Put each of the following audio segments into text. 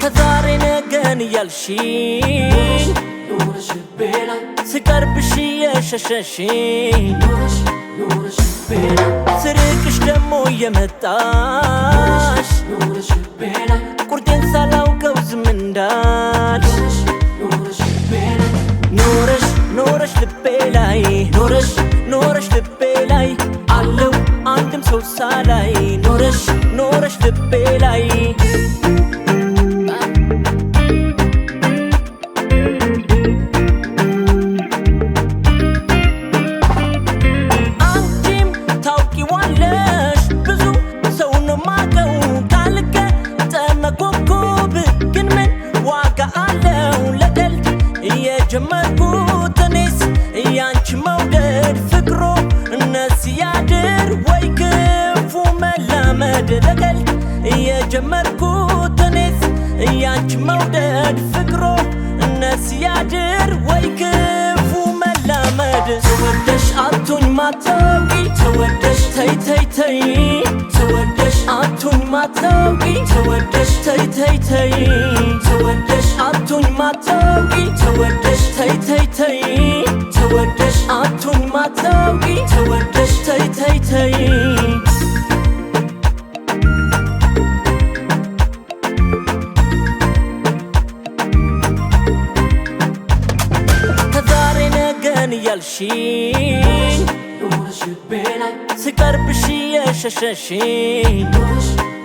ከዛሬ ነገን ያልሽኝ ኑረሽ ቤላይ ስቀርብሽ የሸሸሽኝ ኑረሽ ቤላይ ስርቅሽ ደሞ የመጣሽ ኑረሽ ቤላይ ቁርጤን ሳላውቀው ዝም እንዳልሽ ኑረሽ ቤላይ ኖረሽ ኖረሽ ልቤ ላይ ኖረሽ ኖረሽ ልቤ ላይ አለው አንድም ሰው ሳላይ ኖረሽ ኖረሽ ልቤ ላይ አንቺም ታውቂዋለሽ ብዙ ሰው ነው ማቀው ካልገጠመ ኮከብ ግን ምን ዋጋ አለው ለቀልድ የጀመርኩት እኔስ ያንቺ መውደድ ፍቅሮ እነስ ያድር ወይ ክፉ መላመድ ለቀልድ የጀመርኩት እኔስ ያንቺ መውደድ ፍቅሮ እነስ ያድር ወይ ክፉ መላመድ ተወደሽ አቱኝ ማታውቂ ተወደሽ ተይ ተይ ተይ ተወደሽ አቱኝ ማታውቂ ተወደሽ ተይ ተይ ተይ ተወደሽ አቱኝ ማታውቂ ተወደሽ ተይ ተይ ተይ ተወደሽ አቱኝ ማታውቂ ተወደሽ ተይ ተይ ተይ ከዛሬ ነገን ያልሽኝ ኑረሽ ቤላይ ስቀርብሽ የሸሸሽኝ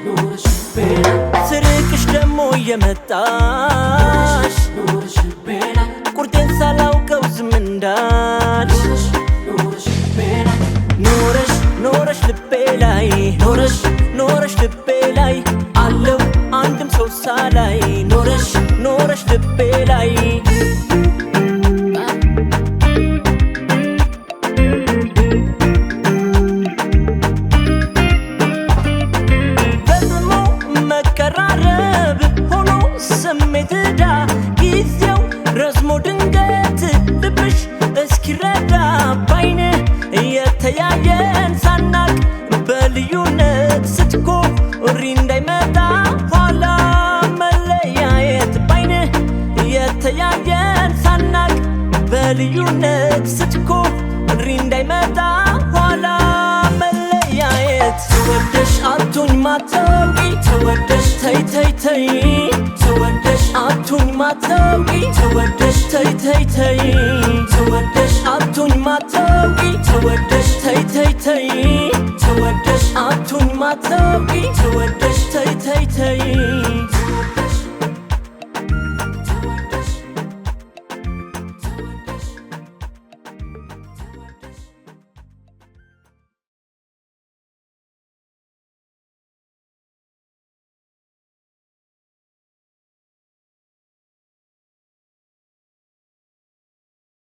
ኑረሽ ቤላይ ስርቅሽ ደሞ የመጣሽ ኑረሽ ቤላይ ቁርጤን ሳላውቀው ዝም እንዳልሽ ኑረሽ ቤላይ ኖረሽ ኖረሽ ልቤ ላይ ኖረሽ ኖረሽ ልቤ ላይ አለው አንድም ሰው ሳላይ ኖረሽ ኖረሽ ልቤ ላይ ፈጽሞ መቀራረብ ሆኖ ስሜት ዕዳ ጊዜው ረዝሞ ድንገት ልብሽ እስኪረዳ ባይን እየተያየን ሳናቅ በልዩነት ስትኮሪ እንዳይመጣ ኋላ መለያየት ባይን እየተያየን ሳናቅ በልዩነት ስትኮሪ እንዳይመጣ ኋላ መለያየት ተወደሽ አቱኝ ማታውቂ ተወደሽ ተይ ተይ ተይ ተወደሽ አቱኝ ማታውቂ ተወደሽ ተይ ተይ ተይ ተወደሽ አቱኝ ማታውቂ ተወደሽ ተይ ተይ ተይ ተወደሽ አቱኝ ማታውቂ ተወደሽ ተይ ተይ ተይ